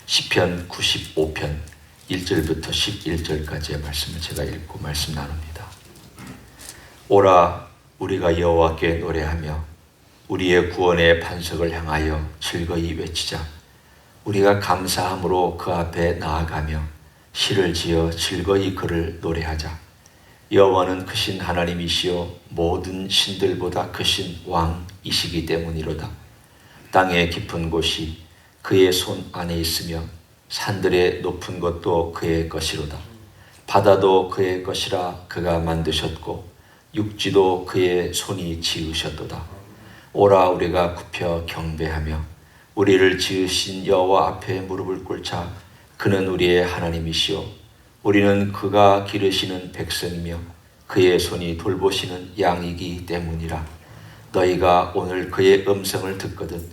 시편 95편 1절부터 11절까지의 말씀을 제가 읽고 말씀 나눕니다. 오라, 우리가 여호와께 노래하며 우리의 구원의 반석을 향하여 즐거이 외치자. 우리가 감사함으로 그 앞에 나아가며 시를 지어 즐거이 그를 노래하자. 여호와는 크신 하나님이시요 모든 신들보다 크신 왕이시기 때문이로다. 땅의 깊은 곳이 그의 손 안에 있으며 산들의 높은 것도 그의 것이로다. 바다도 그의 것이라 그가 만드셨고 육지도 그의 손이 지으셨도다. 오라, 우리가 굽혀 경배하며 우리를 지으신 여호와 앞에 무릎을 꿇자. 그는 우리의 하나님이시요 우리는 그가 기르시는 백성이며 그의 손이 돌보시는 양이기 때문이라. 너희가 오늘 그의 음성을 듣거든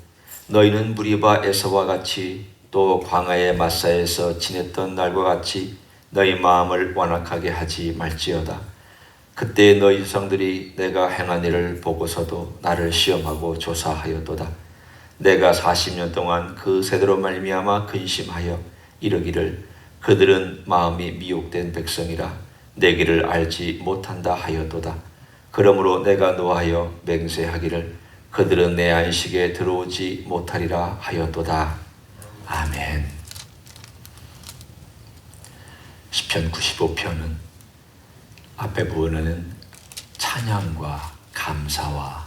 너희는 무리바 에서와 같이 또 광야의 마사에서 지냈던 날과 같이 너희 마음을 완악하게 하지 말지어다. 그때 너희 조상들이 내가 행한 일을 보고서도 나를 시험하고 조사하였도다. 내가 40년 동안 그 세대로 말미암아 근심하여 이르기를 그들은 마음이 미혹된 백성이라 내 길을 알지 못한다 하였도다. 그러므로 내가 노하여 맹세하기를 그들은 내 안식에 들어오지 못하리라 하였도다. 아멘. 시편 95편은 앞에 부분에는 찬양과 감사와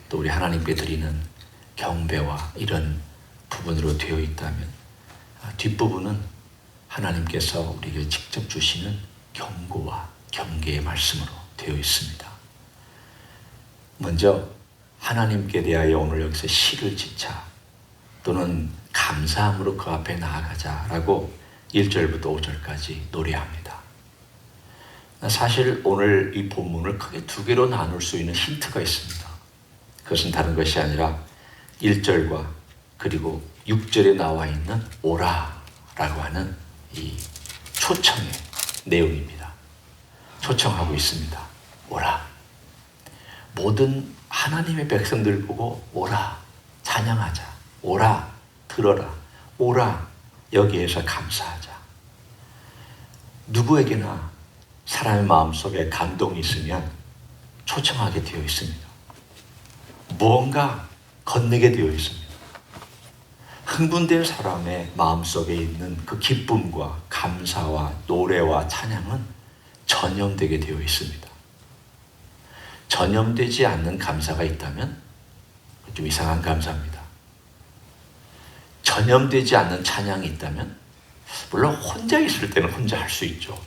또 우리 하나님께 드리는 경배와 이런 부분으로 되어 있다면, 뒷부분은 하나님께서 우리에게 직접 주시는 경고와 경계의 말씀으로 되어 있습니다. 먼저 하나님께 대하여 오늘 여기서 시를 짓자 또는 감사함으로 그 앞에 나아가자라고 1절부터 5절까지 노래합니다. 사실 오늘 이 본문을 크게 두 개로 나눌 수 있는 힌트가 있습니다. 그것은 다른 것이 아니라 1절과 그리고 6절에 나와 있는 오라라고 하는 이 초청의 내용입니다. 초청하고 있습니다. 오라. 모든 하나님의 백성들 보고 오라, 찬양하자. 오라, 들어라. 오라, 여기에서 감사하자. 누구에게나 사람의 마음속에 감동이 있으면 초청하게 되어 있습니다. 무언가 건네게 되어 있습니다. 흥분된 사람의 마음속에 있는 그 기쁨과 감사와 노래와 찬양은 전염되게 되어 있습니다. 전염되지 않는 감사가 있다면 좀 이상한 감사입니다. 전염되지 않는 찬양이 있다면 물론 혼자 있을 때는 혼자 할 수 있죠.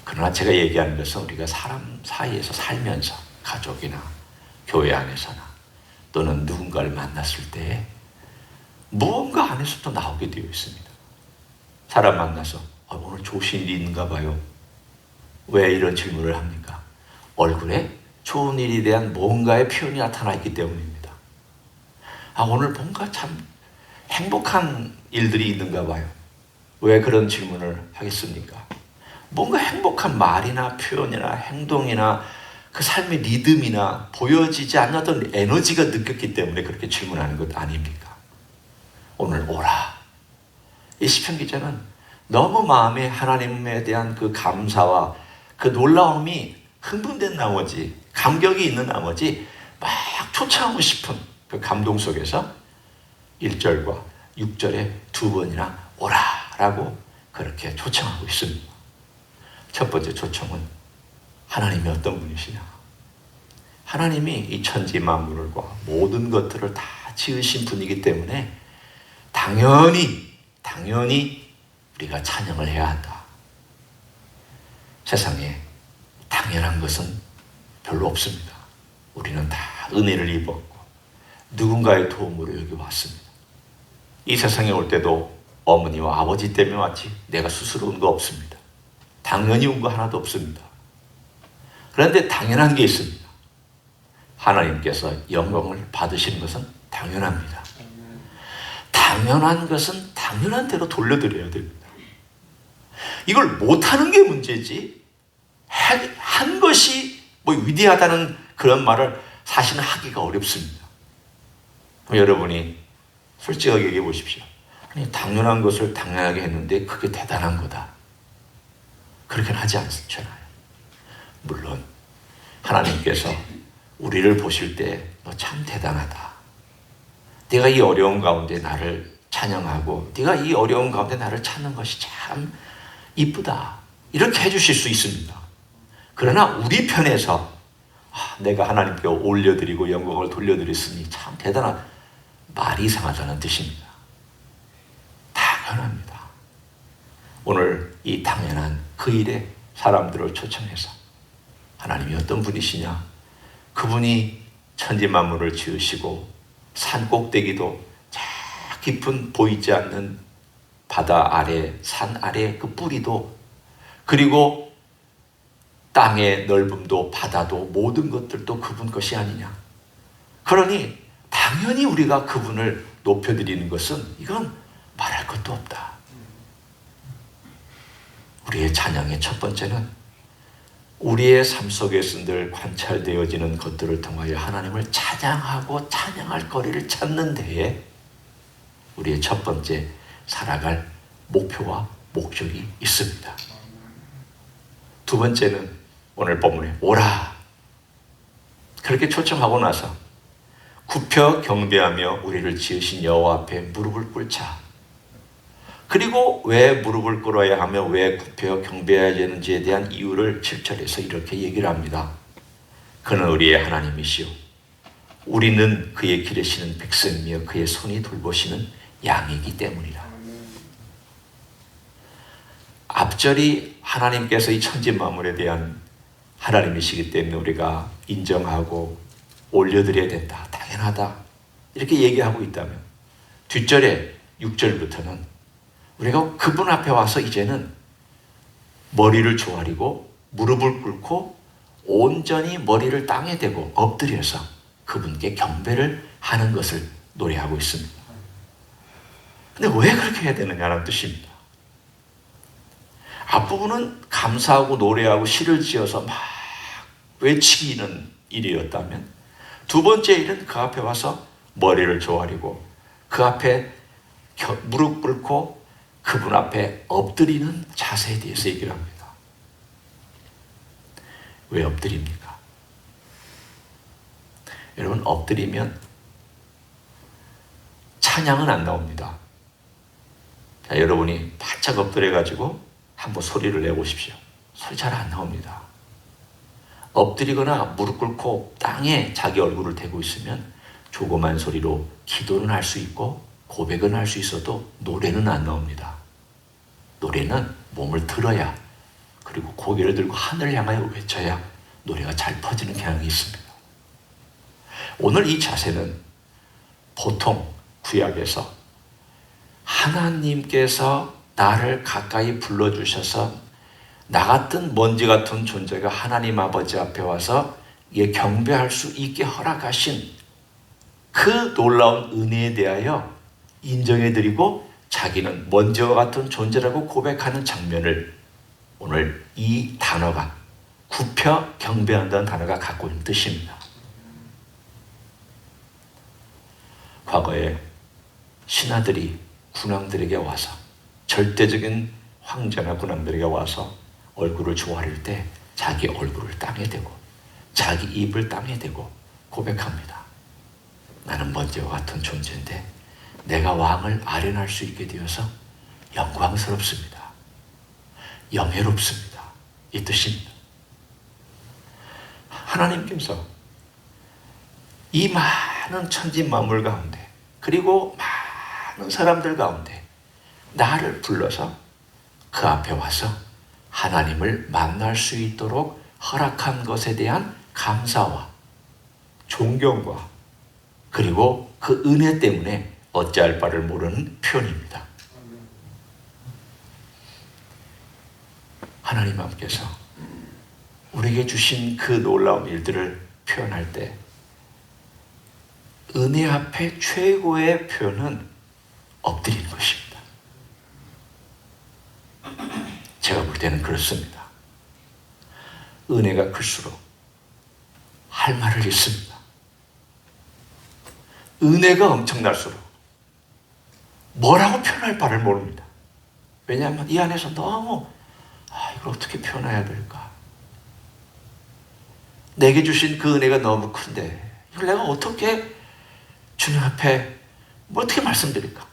그러나 제가 얘기하는 것은 우리가 사람 사이에서 살면서 가족이나 교회 안에서나 또는 누군가를 만났을 때 무언가 안에서도 나오게 되어 있습니다. 사람 만나서 오늘 좋으신 일이 있는가 봐요. 왜 이런 질문을 합니까? 얼굴에 좋은 일에 대한 뭔가의 표현이 나타나 있기 때문입니다. 오늘 뭔가 참 행복한 일들이 있는가 봐요. 왜 그런 질문을 하겠습니까? 뭔가 행복한 말이나 표현이나 행동이나 그 삶의 리듬이나 보여지지 않는 어떤 에너지가 느꼈기 때문에 그렇게 질문하는 것 아닙니까? 오늘 오라. 이 시편 기자는 너무 마음에 하나님에 대한 그 감사와 그 놀라움이 흥분된 나머지, 감격이 있는 나머지 막 초청하고 싶은 그 감동 속에서 1절과 6절에 두 번이나 오라라고 그렇게 초청하고 있습니다. 첫 번째 초청은 하나님이 어떤 분이시냐? 하나님이 이 천지 만물과 모든 것들을 다 지으신 분이기 때문에 당연히 우리가 찬양을 해야 한다. 세상에 당연한 것은 별로 없습니다. 우리는 다 은혜를 입었고 누군가의 도움으로 여기 왔습니다. 이 세상에 올 때도 어머니와 아버지 때문에 왔지 내가 스스로 온 거 없습니다. 당연히 온 거 하나도 없습니다. 그런데 당연한 게 있습니다. 하나님께서 영광을 받으시는 것은 당연합니다. 당연한 것은 당연한 대로 돌려드려야 됩니다. 이걸 못하는 게 문제지 한 것이 뭐 위대하다는 그런 말을 사실은 하기가 어렵습니다. 여러분이 솔직하게 얘기해 보십시오. 아니, 당연한 것을 당연하게 했는데 그게 대단한 거다. 그렇게는 하지 않잖아요. 물론 하나님께서 우리를 보실 때 너 참 대단하다. 네가 이 어려운 가운데 나를 찬양하고 네가 이 어려운 가운데 나를 찾는 것이 참 이쁘다. 이렇게 해주실 수 있습니다. 그러나 우리 편에서 내가 하나님께 올려드리고 영광을 돌려드렸으니 참 대단한, 말이 이상하다는 뜻입니다. 당연합니다. 오늘 이 당연한 그 일에 사람들을 초청해서 하나님이 어떤 분이시냐, 그분이 천지만물을 지으시고 산 꼭대기도 저 깊은 보이지 않는 바다 아래, 산 아래 그 뿌리도, 그리고 땅의 넓음도 바다도 모든 것들도 그분 것이 아니냐. 그러니 당연히 우리가 그분을 높여드리는 것은 이건 말할 것도 없다. 우리의 찬양의 첫 번째는 우리의 삶 속에서 늘 관찰되어지는 것들을 통하여 하나님을 찬양하고 찬양할 거리를 찾는 데에 우리의 첫 번째 살아갈 목표와 목적이 있습니다. 두 번째는 오늘 본문에 오라, 그렇게 초청하고 나서 굽혀 경배하며 우리를 지으신 여호와 앞에 무릎을 꿇자. 그리고 왜 무릎을 꿇어야 하며 왜 굽혀 경배해야 되는지에 대한 이유를 7절에서 이렇게 얘기를 합니다. 그는 우리의 하나님이시오, 우리는 그의 기르시는 백성이며 그의 손이 돌보시는 양이기 때문이라. 앞절이 하나님께서 이 천지 만물에 대한 하나님이시기 때문에 우리가 인정하고 올려드려야 된다, 당연하다, 이렇게 얘기하고 있다면, 뒷절에 6절부터는 우리가 그분 앞에 와서 이제는 머리를 조아리고 무릎을 꿇고 온전히 머리를 땅에 대고 엎드려서 그분께 경배를 하는 것을 노래하고 있습니다. 근데 왜 그렇게 해야 되느냐는 뜻입니다. 앞부분은 감사하고 노래하고 시를 지어서 막 외치는 일이었다면, 두 번째 일은 그 앞에 와서 머리를 조아리고 그 앞에 무릎 꿇고 그분 앞에 엎드리는 자세에 대해서 얘기를 합니다. 왜 엎드립니까? 여러분, 엎드리면 찬양은 안 나옵니다. 자, 여러분이 바짝 엎드려가지고 한번 소리를 내보십시오. 소리 잘 안 나옵니다. 엎드리거나 무릎 꿇고 땅에 자기 얼굴을 대고 있으면 조그만 소리로 기도는 할 수 있고 고백은 할 수 있어도 노래는 안 나옵니다. 노래는 몸을 들어야, 그리고 고개를 들고 하늘을 향하여 외쳐야 노래가 잘 퍼지는 경향이 있습니다. 오늘 이 자세는 보통 구약에서 하나님께서 나를 가까이 불러주셔서 나 같은 먼지 같은 존재가 하나님 아버지 앞에 와서 경배할 수 있게 허락하신 그 놀라운 은혜에 대하여 인정해드리고 자기는 먼지와 같은 존재라고 고백하는 장면을 오늘 이 단어가, 굽혀 경배한다는 단어가 갖고 있는 뜻입니다. 과거에 신하들이 군왕들에게 와서, 절대적인 황제나 군왕들에게 와서 얼굴을 조아릴 때 자기 얼굴을 땅에 대고 자기 입을 땅에 대고 고백합니다. 나는 먼지와 같은 존재인데 내가 왕을 아련할 수 있게 되어서 영광스럽습니다. 영예롭습니다. 이 뜻입니다. 하나님께서 이 많은 천지 만물 가운데, 그리고 많은 사람들 가운데 나를 불러서 그 앞에 와서 하나님을 만날 수 있도록 허락한 것에 대한 감사와 존경과, 그리고 그 은혜 때문에 어찌할 바를 모르는 표현입니다. 하나님 앞에서 우리에게 주신 그 놀라운 일들을 표현할 때 은혜 앞에 최고의 표현은 엎드리는 것입니다. 제가 볼 때는 그렇습니다. 은혜가 클수록 할 말을 잃습니다. 은혜가 엄청날수록 뭐라고 표현할 바를 모릅니다. 왜냐하면 이 안에서 너무 이걸 어떻게 표현해야 될까? 내게 주신 그 은혜가 너무 큰데 이걸 내가 어떻게 주님 앞에 어떻게 말씀드릴까?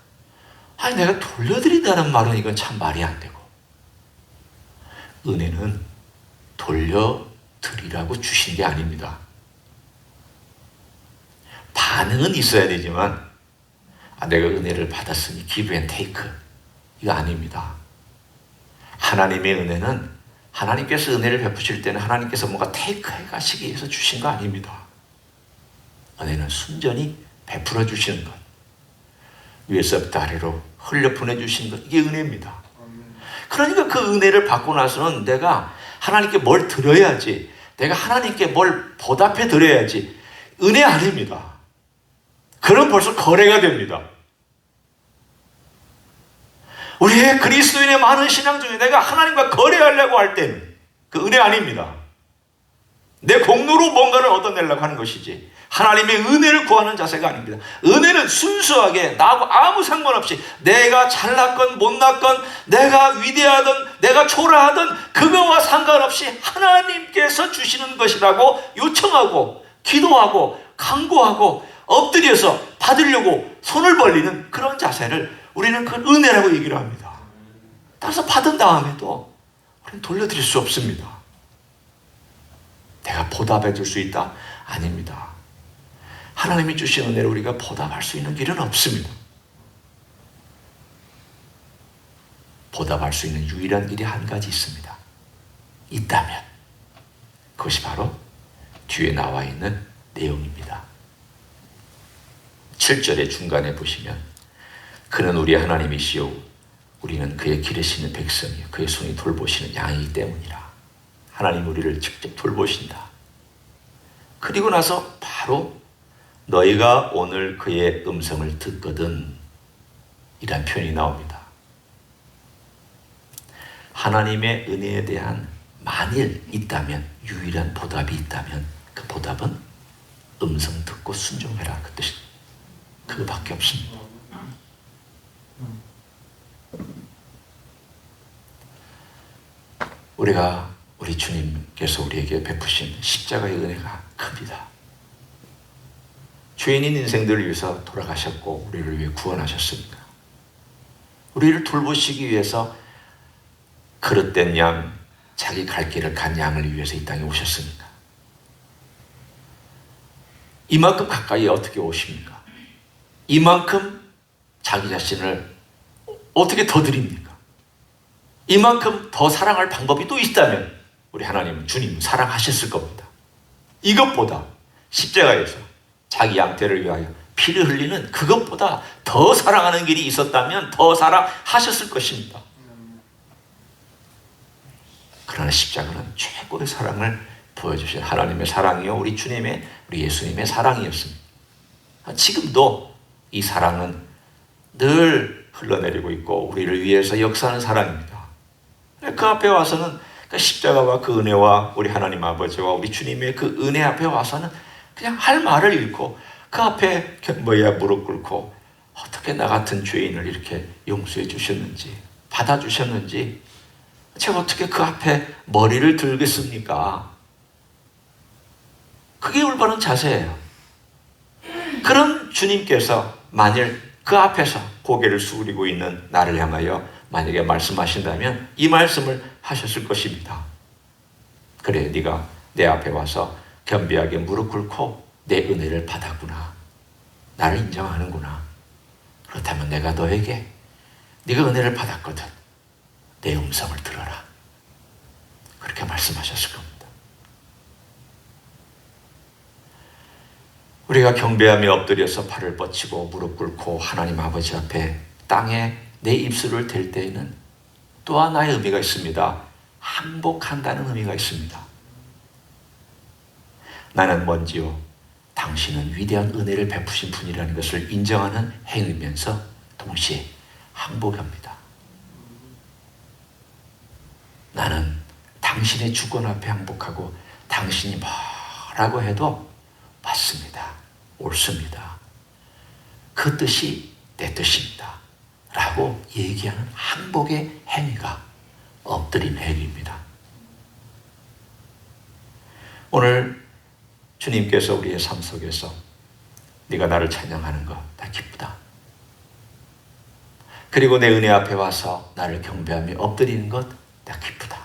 내가 돌려드린다는 말은 이건 참 말이 안 되고, 은혜는 돌려드리라고 주신 게 아닙니다. 반응은 있어야 되지만 내가 은혜를 받았으니 give and take 이거 아닙니다. 하나님의 은혜는 하나님께서 은혜를 베푸실 때는 하나님께서 뭔가 테이크해 가시기 위해서 주신 거 아닙니다. 은혜는 순전히 베풀어 주시는 것, 위에서부터 아래로 흘려 보내주시는 것, 이게 은혜입니다. 그러니까 그 은혜를 받고 나서는 내가 하나님께 뭘 드려야지, 내가 하나님께 뭘 보답해 드려야지, 은혜 아닙니다. 그럼 벌써 거래가 됩니다. 우리의 그리스도인의 많은 신앙 중에 내가 하나님과 거래하려고 할 때는 그 은혜 아닙니다. 내 공로로 뭔가를 얻어내려고 하는 것이지 하나님의 은혜를 구하는 자세가 아닙니다. 은혜는 순수하게 나하고 아무 상관없이 내가 잘났건 못났건 내가 위대하든 내가 초라하든 그거와 상관없이 하나님께서 주시는 것이라고 요청하고 기도하고 간구하고 엎드려서 받으려고 손을 벌리는 그런 자세를 우리는 그걸 은혜라고 얘기를 합니다. 따라서 받은 다음에도 우리는 돌려드릴 수 없습니다. 내가 보답해 줄 수 있다? 아닙니다. 하나님이 주신 은혜를 우리가 보답할 수 있는 길은 없습니다. 보답할 수 있는 유일한 길이 한 가지 있습니다. 있다면 그것이 바로 뒤에 나와 있는 내용입니다. 7절의 중간에 보시면 그는 우리 하나님이시요 우리는 그의 기르시는 백성이요 그의 손이 돌보시는 양이기 때문이라. 하나님 우리를 직접 돌보신다. 그리고 나서 바로 너희가 오늘 그의 음성을 듣거든 이란 표현이 나옵니다. 하나님의 은혜에 대한 만일 있다면, 유일한 보답이 있다면 그 보답은 음성 듣고 순종해라 그 뜻이 그거밖에 없습니다. 우리 주님께서 우리에게 베푸신 십자가의 은혜가 큽니다. 죄인인 인생들을 위해서 돌아가셨고 우리를 위해 구원하셨습니다. 우리를 돌보시기 위해서 그릇된 양, 자기 갈 길을 간 양을 위해서 이 땅에 오셨습니다. 이만큼 가까이 어떻게 오십니까? 이만큼 자기 자신을 어떻게 더 드립니까? 이만큼 더 사랑할 방법이 또 있다면 우리 하나님은 주님은 사랑하셨을 겁니다. 이것보다 십자가에서 자기 양떼를 위하여 피를 흘리는 그것보다 더 사랑하는 길이 있었다면 더 사랑하셨을 것입니다. 그러나 십자가는 최고의 사랑을 보여주신 하나님의 사랑이요 우리 주님의, 우리 예수님의 사랑이었습니다. 지금도 이 사랑은 늘 흘러내리고 있고 우리를 위해서 역사하는 사랑입니다. 그 앞에 와서는 그 십자가와 그 은혜와 우리 하나님 아버지와 우리 주님의 그 은혜 앞에 와서는 그냥 할 말을 잃고 그 앞에 무릎 꿇고 어떻게 나 같은 죄인을 이렇게 용서해 주셨는지, 받아주셨는지 제가 어떻게 그 앞에 머리를 들겠습니까? 그게 올바른 자세예요. 그런 주님께서 만일 그 앞에서 고개를 숙이고 있는 나를 향하여 만약에 말씀하신다면 이 말씀을 하셨을 것입니다. 그래, 네가 내 앞에 와서 겸비하게 무릎 꿇고 내 은혜를 받았구나. 나를 인정하는구나. 그렇다면 내가 너에게 네가 은혜를 받았거든. 내 음성을 들어라. 그렇게 말씀하셨을 겁니다. 우리가 경배하며 엎드려서 발을 뻗치고 무릎 꿇고 하나님 아버지 앞에 땅에 내 입술을 댈 때에는 또 하나의 의미가 있습니다. 항복한다는 의미가 있습니다. 나는 뭔지요? 당신은 위대한 은혜를 베푸신 분이라는 것을 인정하는 행위면서 동시에 항복합니다. 나는 당신의 주권 앞에 항복하고 당신이 뭐라고 해도 맞습니다. 옳습니다. 그 뜻이 내 뜻입니다. 라고 얘기하는 항복의 행위가 엎드림 행위입니다. 오늘 주님께서 우리의 삶 속에서 네가 나를 찬양하는 거 나 기쁘다. 그리고 내 은혜 앞에 와서 나를 경배하며 엎드리는 것 나 기쁘다.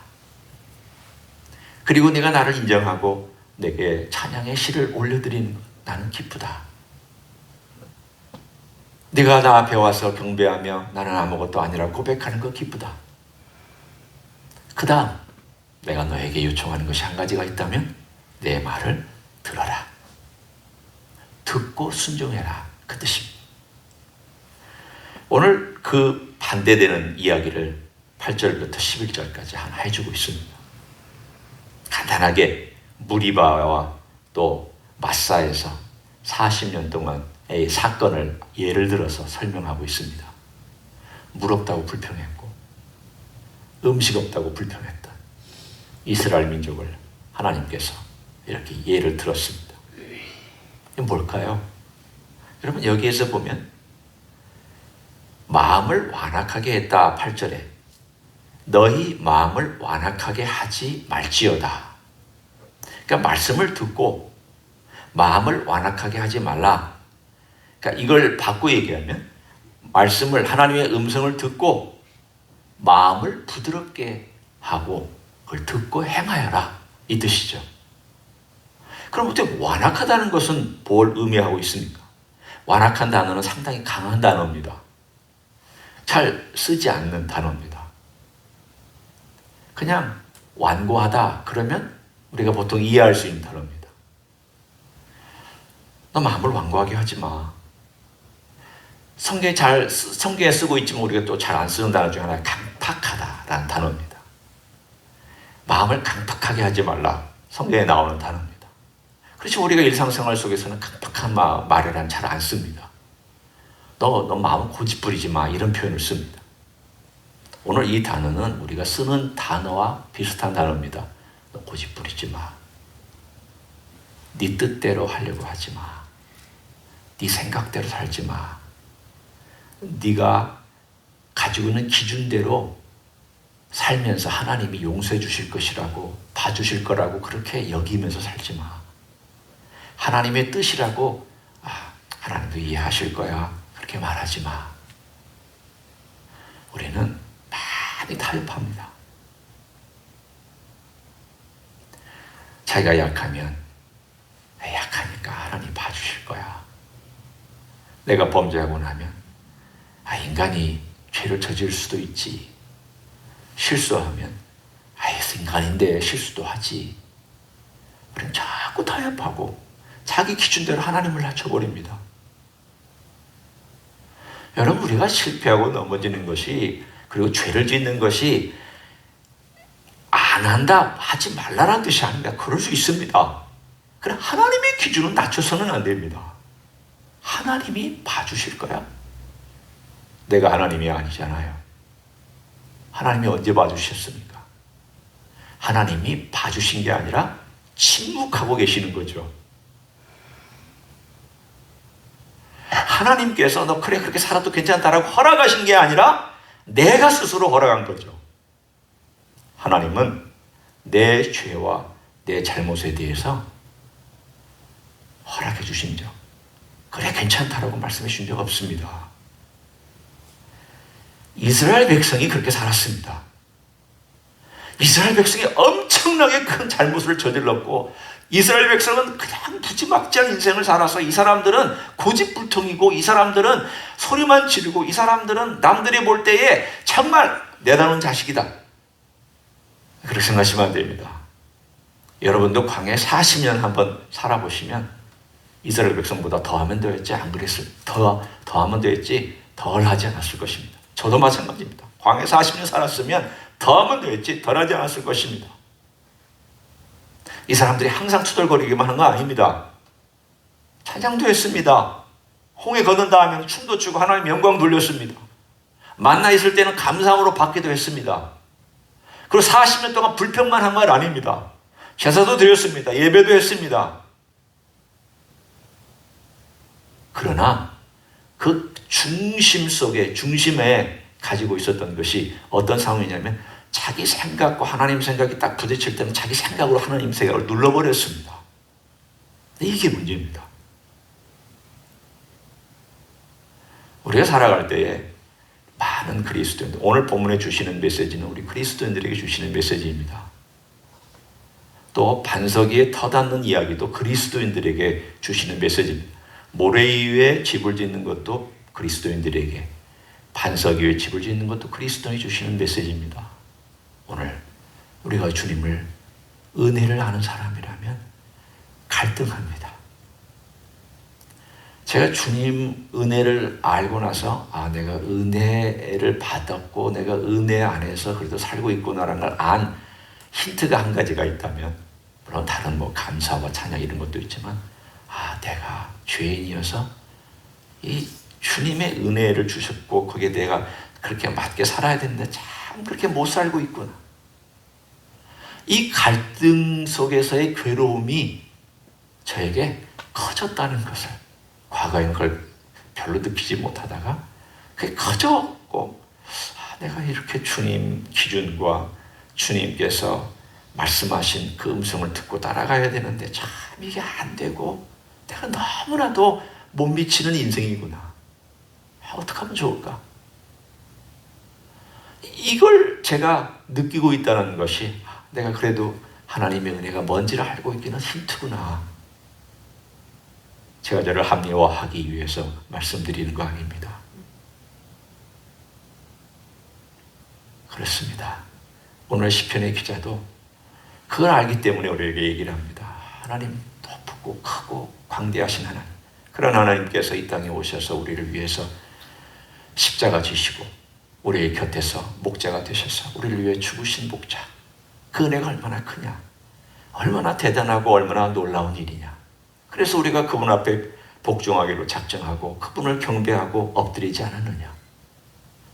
그리고 네가 나를 인정하고 내게 찬양의 시를 올려드리는 것 나는 기쁘다. 네가 나 앞에 와서 경배하며 나는 아무것도 아니라 고백하는 것 기쁘다. 그 다음 내가 너에게 요청하는 것이 한 가지가 있다면 내 말을 들어라. 듣고 순종해라. 그 뜻입니다. 오늘 그 반대되는 이야기를 8절부터 11절까지 하나 해주고 있습니다. 간단하게 무리바와 또 마사에서 40년 동안의 사건을 예를 들어서 설명하고 있습니다. 물 없다고 불평했고 음식 없다고 불평했던 이스라엘 민족을 하나님께서 이렇게 예를 들었습니다. 이게 뭘까요? 여러분 여기에서 보면 마음을 완악하게 했다 8절에 너희 마음을 완악하게 하지 말지어다. 그러니까 말씀을 듣고 마음을 완악하게 하지 말라. 그러니까 이걸 바꿔 얘기하면 말씀을 하나님의 음성을 듣고 마음을 부드럽게 하고 그걸 듣고 행하여라 이 뜻이죠. 그럼 어떻게 완악하다는 것은 뭘 의미하고 있습니까? 완악한 단어는 상당히 강한 단어입니다. 잘 쓰지 않는 단어입니다. 그냥 완고하다 그러면 우리가 보통 이해할 수 있는 단어입니다. 너 마음을 완고하게 하지 마. 성경에 쓰고 있지만 우리가 또 잘 안 쓰는 단어 중에 하나가 강팍하다라는 단어입니다. 마음을 강팍하게 하지 말라. 성경에 나오는 단어입니다. 그렇지 우리가 일상생활 속에서는 강팍한 말이란 잘 안 씁니다. 너 마음 고집 부리지 마 이런 표현을 씁니다. 오늘 이 단어는 우리가 쓰는 단어와 비슷한 단어입니다. 너 고집 부리지 마. 네 뜻대로 하려고 하지 마. 네 생각대로 살지 마. 네가 가지고 있는 기준대로 살면서 하나님이 용서해 주실 것이라고 봐주실 거라고 그렇게 여기면서 살지 마. 하나님의 뜻이라고 하나님도 이해하실 거야 그렇게 말하지 마. 우리는 많이 타협합니다. 자기가 약하면 약하니까 하나님 봐주실 거야. 내가 범죄하고 나면 인간이 죄를 저지를 수도 있지. 실수하면 인간인데 실수도 하지. 우리는 자꾸 타협하고 자기 기준대로 하나님을 낮춰버립니다. 여러분 우리가 실패하고 넘어지는 것이 그리고 죄를 짓는 것이 안 한다 하지 말라는 뜻이 아닙니다. 그럴 수 있습니다. 그러나 하나님의 기준은 낮춰서는 안 됩니다. 하나님이 봐주실 거야. 내가 하나님이 아니잖아요. 하나님이 언제 봐주셨습니까? 하나님이 봐주신 게 아니라 침묵하고 계시는 거죠. 하나님께서 너 그래 그렇게 살아도 괜찮다라고 허락하신 게 아니라 내가 스스로 허락한 거죠. 하나님은 내 죄와 내 잘못에 대해서 허락해 주신 적, 그래 괜찮다라고 말씀해 주신 적 없습니다. 이스라엘 백성이 그렇게 살았습니다. 이스라엘 백성이 엄청나게 큰 잘못을 저질렀고 이스라엘 백성은 그냥 무지막지한 인생을 살아서 이 사람들은 고집불통이고 이 사람들은 소리만 지르고 이 사람들은 남들이 볼 때에 정말 내다놓은 자식이다. 그렇게 생각하시면 안 됩니다. 여러분도 광야에 40년 한번 살아보시면 이스라엘 백성보다 더하면 되었지 안 그랬을 더하면 되었지 덜 하지 않았을 것입니다. 저도 마찬가지입니다. 광야에 40년 살았으면 더하면 되었지 덜 하지 않았을 것입니다. 이 사람들이 항상 투덜거리기만 한 거 아닙니다. 찬양도 했습니다. 홍해 건넌다 하면 춤도 추고 하나님 영광 돌렸습니다. 만나 있을 때는 감상으로 받기도 했습니다. 그리고 40년 동안 불평만 한 건 아닙니다. 제사도 드렸습니다. 예배도 했습니다. 그러나 그 중심에 가지고 있었던 것이 어떤 상황이냐면 자기 생각과 하나님 생각이 딱 부딪힐 때는 자기 생각으로 하나님 생각을 눌러버렸습니다. 이게 문제입니다. 우리가 살아갈 때에 많은 그리스도인들, 오늘 본문에 주시는 메시지는 우리 그리스도인들에게 주시는 메시지입니다. 또 반석 위에 터닿는 이야기도 그리스도인들에게 주시는 메시지입니다. 모래 위에 집을 짓는 것도 그리스도인들에게, 반석 위에 집을 짓는 것도 그리스도인이 주시는 메시지입니다. 오늘 우리가 주님을 은혜를 아는 사람이라면 갈등합니다. 제가 주님 은혜를 알고 나서 내가 은혜를 받았고 내가 은혜 안에서 그래도 살고 있구나라는 걸 안 힌트가 한 가지가 있다면, 물론 다른 감사와 찬양 이런 것도 있지만 내가 죄인이어서 이 주님의 은혜를 주셨고 거기에 내가 그렇게 맞게 살아야 되는데 참 그렇게 못 살고 있구나. 이 갈등 속에서의 괴로움이 저에게 커졌다는 것을, 과거에는 그걸 별로 느끼지 못하다가 그게 커졌고 내가 이렇게 주님 기준과 주님께서 말씀하신 그 음성을 듣고 따라가야 되는데 참 이게 안 되고 내가 너무나도 못 미치는 인생이구나. 어떻게 하면 좋을까? 이걸 제가 느끼고 있다는 것이 내가 그래도 하나님의 은혜가 뭔지를 알고 있기는 힌트구나. 제가 저를 합리화하기 위해서 말씀드리는 거 아닙니다. 그렇습니다. 오늘 시편의 기자도 그걸 알기 때문에 우리에게 얘기를 합니다. 하나님 높고 크고 광대하신 하나님, 그런 하나님께서 이 땅에 오셔서 우리를 위해서 십자가 지시고 우리의 곁에서 목자가 되셔서 우리를 위해 죽으신 목자, 그 은혜가 얼마나 크냐, 얼마나 대단하고 얼마나 놀라운 일이냐. 그래서 우리가 그분 앞에 복종하기로 작정하고 그분을 경배하고 엎드리지 않았느냐.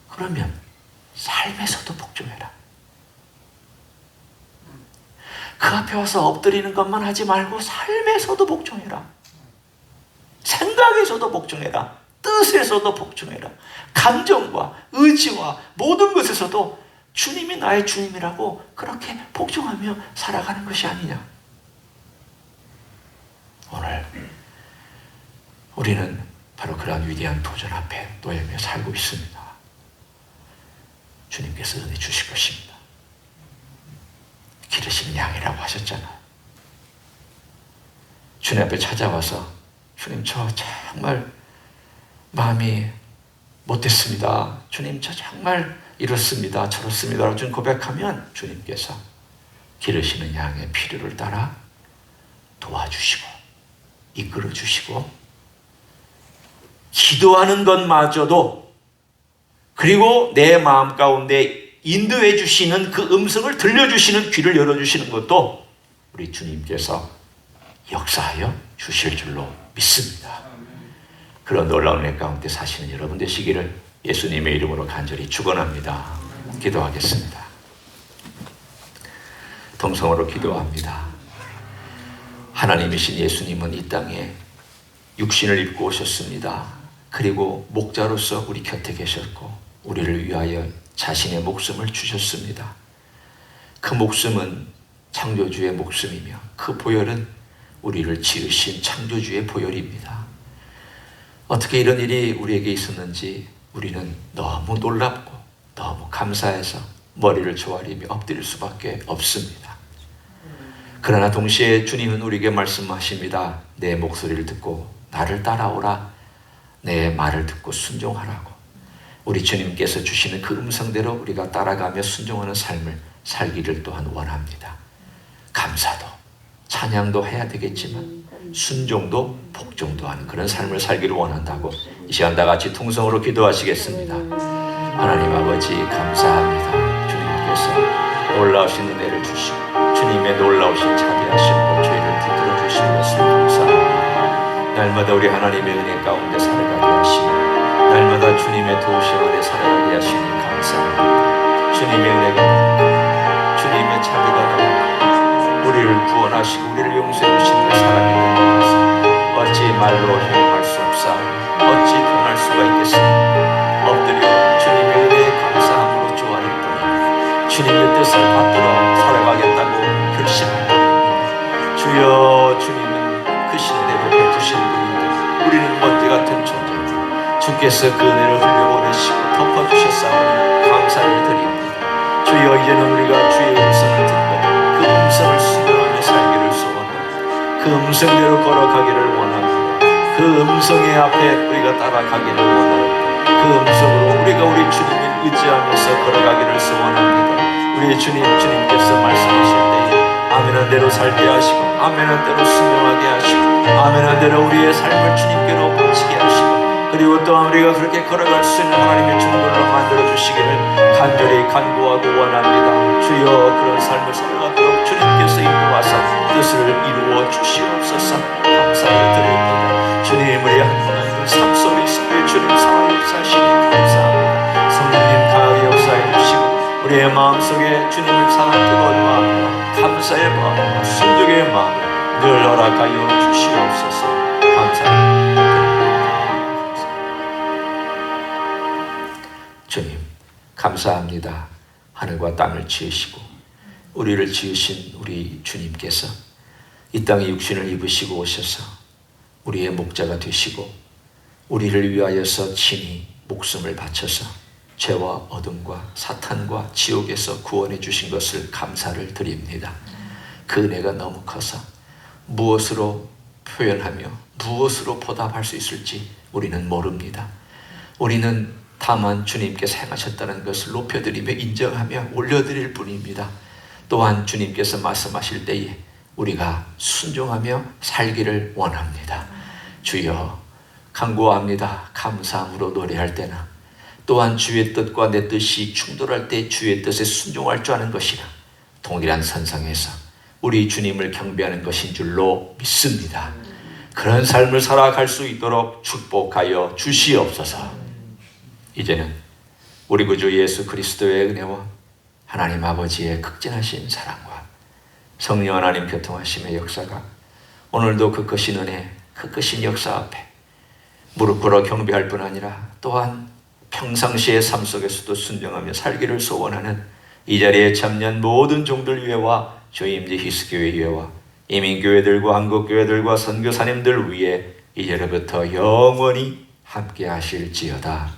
그러면 삶에서도 복종해라. 그 앞에 와서 엎드리는 것만 하지 말고 삶에서도 복종해라. 생각에서도 복종해라. 뜻에서도 복종해라. 감정과 의지와 모든 것에서도 주님이 나의 주님이라고 그렇게 복종하며 살아가는 것이 아니냐. 오늘 우리는 바로 그러한 위대한 도전 앞에 놓여며 살고 있습니다. 주님께서 은혜 주실 것입니다. 기르시는 양이라고 하셨잖아요. 주님 앞에 찾아와서 주님 저 정말 마음이 못됐습니다. 주님 저 정말 이렇습니다. 저렇습니다. 좀 고백하면 주님께서 기르시는 양의 필요를 따라 도와주시고 이끌어주시고 기도하는 것마저도, 그리고 내 마음 가운데 인도해 주시는 그 음성을 들려주시는 귀를 열어주시는 것도 우리 주님께서 역사하여 주실 줄로 믿습니다. 그런 놀라운 은혜 가운데 사시는 여러분 되시기를 예수님의 이름으로 간절히 축원합니다. 기도하겠습니다. 동성으로 기도합니다. 하나님이신 예수님은 이 땅에 육신을 입고 오셨습니다. 그리고 목자로서 우리 곁에 계셨고 우리를 위하여 자신의 목숨을 주셨습니다. 그 목숨은 창조주의 목숨이며 그 보혈은 우리를 지으신 창조주의 보혈입니다. 어떻게 이런 일이 우리에게 있었는지 우리는 너무 놀랍고 너무 감사해서 머리를 조아리며 엎드릴 수밖에 없습니다. 그러나 동시에 주님은 우리에게 말씀하십니다. 내 목소리를 듣고 나를 따라오라. 내 말을 듣고 순종하라고. 우리 주님께서 주시는 그 음성대로 우리가 따라가며 순종하는 삶을 살기를 또한 원합니다. 감사도 찬양도 해야 되겠지만 순종도 복종도 하는 그런 삶을 살기를 원한다고 이 시간 다 같이 통성으로 기도하시겠습니다. 하나님 아버지 감사합니다. 주님께서 놀라우신 은혜를 주시고 주님의 놀라우신 자비하심으로 저희를 붙들어 주시는 것을 감사합니다. 날마다 우리 하나님의 은혜 가운데 살아가게 하시고 날마다 주님의 도우심 안에 살아가게 하시니 감사합니다. 주님의 은혜가 주님의 자비가 우리를 구원하시고 우리를 용서해 주시는 그 사랑이 있는 것을 어찌 말로 행할 수 없사오니 어찌 변할 수가 있겠습니까? 엎드려 주님의 은혜에 감사함으로 조아렸더니 주님의 뜻을 받들어 살아가겠다고 결심할 뿐입니다. 주여, 주님은 크신 대로 베푸실 분인데 우리는 먼지 같은 존재고 주께서 그 은혜를 흘려보내시고 덮어주셨사오니 감사를 드립니다. 주여, 이제는 우리가 주의 음성을 듣고 그 음성을 순종하며 살기를 소원합니다. 그 음성대로 걸어가기를 원합니다. 그 음성의 앞에 우리가 따라가기를 원합니다. 그 음성으로 우리가 우리 주님을 의지하면서 걸어가기를 소원합니다. 우리 주님께서 말씀하실 때에 아멘한 대로 살게 하시고 아멘한 대로 순종하게 하시고 아멘한 대로 우리의 삶을 주님께로 바치게 하시고 그리고 또한 우리가 그렇게 걸어갈 수 있는 하나님의 종들로 만들어주시기를 간절히 간구하고 원합니다. 주여, 그런 삶을 살아가도록 주님께서 인도하사 뜻을 이루어 주시옵소서. 감사를 드립니다. 주님, 우리 하나님의 삶 속에서 우리 주님 살아 역사하시니 감사합니다. 성령님 강하게 역사해 주시고 우리의 마음속에 주님을 사랑 뜨거운 마음과 감사의 마음과 순종의 마음을 늘 허락하여 주시옵소서. 감사합니다. 주님, 감사합니다. 하늘과 땅을 지으시고 우리를 지으신 우리 주님께서 이 땅에 육신을 입으시고 오셔서 우리의 목자가 되시고 우리를 위하여서 친히 목숨을 바쳐서 죄와 어둠과 사탄과 지옥에서 구원해 주신 것을 감사를 드립니다. 그 은혜가 너무 커서 무엇으로 표현하며 무엇으로 보답할 수 있을지 우리는 모릅니다. 우리는 다만 주님께서 행하셨다는 것을 높여드리며 인정하며 올려드릴 뿐입니다. 또한 주님께서 말씀하실 때에 우리가 순종하며 살기를 원합니다. 주여, 간구합니다. 감사함으로 노래할 때나 또한 주의 뜻과 내 뜻이 충돌할 때 주의 뜻에 순종할 줄 아는 것이나 동일한 선상에서 우리 주님을 경배하는 것인 줄로 믿습니다. 그런 삶을 살아갈 수 있도록 축복하여 주시옵소서. 이제는 우리 구주 예수 그리스도의 은혜와 하나님 아버지의 극진하신 사랑과 성령 하나님 교통하심의 역사가 오늘도 그 크신 은혜, 그 크신 역사 앞에 무릎 꿇어 경배할 뿐 아니라 또한 평상시의 삶 속에서도 순종하며 살기를 소원하는 이 자리에 참여한 모든 종들 위에와 조임지 히스교회 위에와 이민교회들과 한국교회들과 선교사님들 위에 이제로부터 영원히 함께 하실지어다.